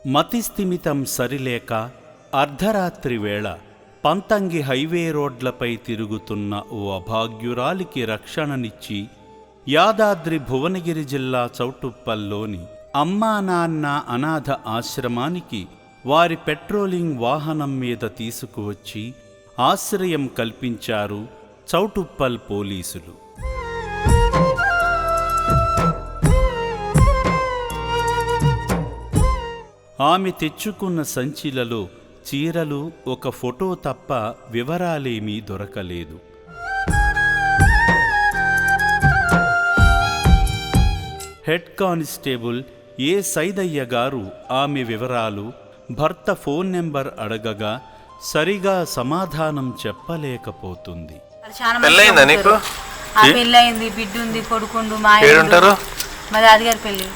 మతిస్థిమితం సరిలేక అర్ధరాత్రి వేళ పంతంగి హైవే రోడ్లపై తిరుగుతున్న ఓ అభాగ్యురాలికి రక్షణనిచ్చి యాదాద్రి భువనగిరి జిల్లా చౌటుప్పల్లోని అమ్మా నాన్న అనాథ ఆశ్రమానికి వారి పెట్రోలింగ్ వాహనం మీద తీసుకువచ్చి ఆశ్రయం కల్పించారు చౌటుప్పల్ పోలీసులు. ఆమె తెచ్చుకున్న సంచిలలో చీరలు, ఒక ఫోటో తప్ప వివరాలేమీ దొరకలేదు. హెడ్ కానిస్టేబుల్ ఏ సైదయ్య గారు ఆమె వివరాలు, భర్త ఫోన్ నెంబర్ అడగగా సరిగా సమాధానం చెప్పలేకపోతుంది. పెళ్ళయింది, బిడ్డ ఉంది, కొడుకుండు, మా దాదిగారి పెళ్ళి.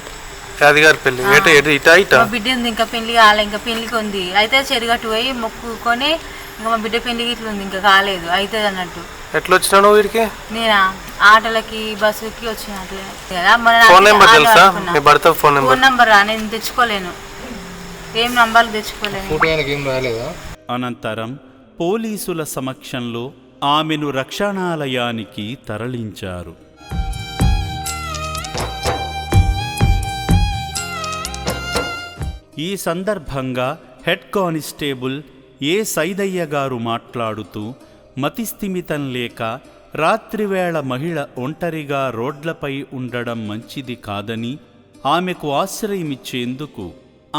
బిడ్డ ఉంది, ఇంకా పెళ్లి కాలే, ఇంకా పెళ్లికి ఉంది. అయితే చెరుగట్టు పోయి మొక్కుకొని ఇంకా మా బిడ్డ పెళ్లికి ఇట్లా ఉంది, ఇంకా కాలేదు, అవుతుంది అన్నట్టు. ఎట్లా వచ్చినావు వీరికి? నేనా ఆటోలకి బస్సుకి వచ్చినట్టు. ఫోన్ నంబర్ నేను తెచ్చుకోలేను, ఏం నంబర్లు తెచ్చుకోలేను. అనంతరం పోలీసుల సమక్షంలో ఆమెను రక్షణాలయానికి తరలించారు. ఈ సందర్భంగా హెడ్ కానిస్టేబుల్ ఏ సైదయ్య గారు మాట్లాడుతూ, మతిస్థిమితం లేక రాత్రివేళ మహిళ ఒంటరిగా రోడ్లపై ఉండడం మంచిది కాదని, ఆమెకు ఆశ్రయమిచ్చేందుకు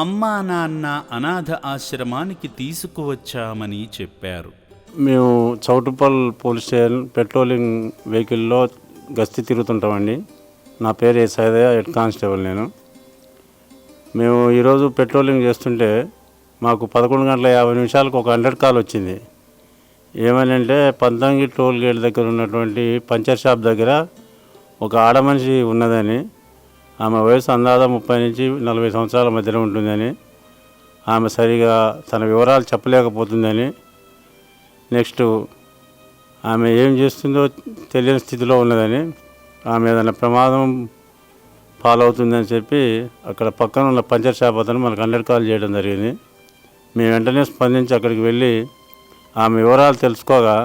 అమ్మా నాన్న అనాథ ఆశ్రమానికి తీసుకువచ్చామని చెప్పారు. మేము చౌటుప్పల్ పోలీస్ స్టేషన్ పెట్రోలింగ్ వెహికల్లో గస్తీ తిరుగుతుంటామండి. నా పేరు ఏ సైదయ్య, హెడ్ కానిస్టేబుల్ నేను. మేము ఈరోజు పెట్రోలింగ్ చేస్తుంటే మాకు 11:50 ఒక 100 కాల్ వచ్చింది. ఏమని అంటే, పంతంగి టోల్ గేట్ దగ్గర ఉన్నటువంటి పంచర్ షాప్ దగ్గర ఒక ఆడమనిషి ఉన్నదని, ఆమె వయసు అందాదా 30 నుంచి 40 సంవత్సరాల మధ్యలో ఉంటుందని, ఆమె సరిగా తన వివరాలు చెప్పలేకపోతుందని, నెక్స్ట్ ఆమె ఏం చేస్తుందో తెలియని స్థితిలో ఉన్నదని, ఆమె ఏదైనా ప్రమాదం పాలవుతుందని చెప్పి అక్కడ పక్కన ఉన్న పంచర్ షాప్ అతను మనకు 100 కాల్ చేయడం జరిగింది. మేము వెంటనే స్పందించి అక్కడికి వెళ్ళి ఆమె వివరాలు తెలుసుకోగా,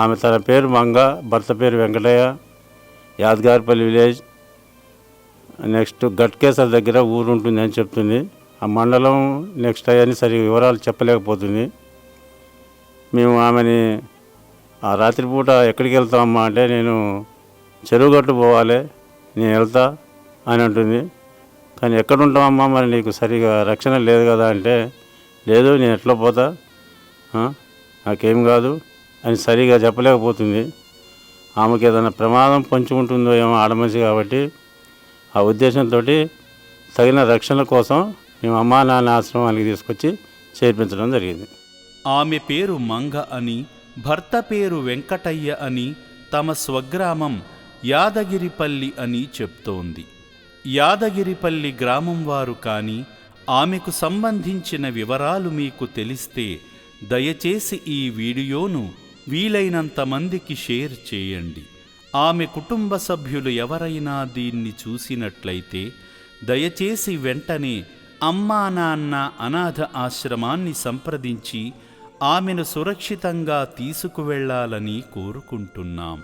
ఆమె తన పేరు మంగ, భర్త పేరు వెంకటయ్య, యాదగారిపల్లి విలేజ్, నెక్స్ట్ గట్కేసర్ దగ్గర ఊరు ఉంటుంది అని చెప్తుంది. ఆ మండలం నెక్స్ట్ అయ్యని సరిగా వివరాలు చెప్పలేకపోతుంది. మేము ఆమెని ఆ రాత్రిపూట ఎక్కడికి వెళ్తామమ్మా అంటే, నేను చెరువుగట్టు పోవాలి, నేను వెళ్తా అని అంటుంది. కానీ ఎక్కడ ఉంటామమ్మా, మరి నీకు సరిగా రక్షణ లేదు కదా అంటే, లేదు నేను ఎట్లా పోతా, నాకేం కాదు అని సరిగా చెప్పలేకపోతుంది. ఆమెకి ఏదైనా ప్రమాదం పంచుకుంటుందో ఏమో ఆడమనిషి కాబట్టి, ఆ ఉద్దేశంతో తగిన రక్షణ కోసం మేము అమ్మా నాన్న ఆశ్రమానికి తీసుకొచ్చి చేర్పించడం జరిగింది. ఆమె పేరు మంగ అని, భర్త పేరు వెంకటయ్య అని, తమ స్వగ్రామం యాదగిరిపల్లి అని చెప్తోంది. యాదగిరిపల్లి గ్రామం వారు కానీ, ఆమెకు సంబంధించిన వివరాలు మీకు తెలిస్తే దయచేసి ఈ వీడియోను వీలైనంత మందికి షేర్ చేయండి. ఆమె కుటుంబ సభ్యులు ఎవరైనా దీన్ని చూసినట్లయితే దయచేసి వెంటనే అమ్మా నాన్న అనాథ ఆశ్రమాన్ని సంప్రదించి ఆమెను సురక్షితంగా తీసుకువెళ్లాలని కోరుకుంటున్నాం.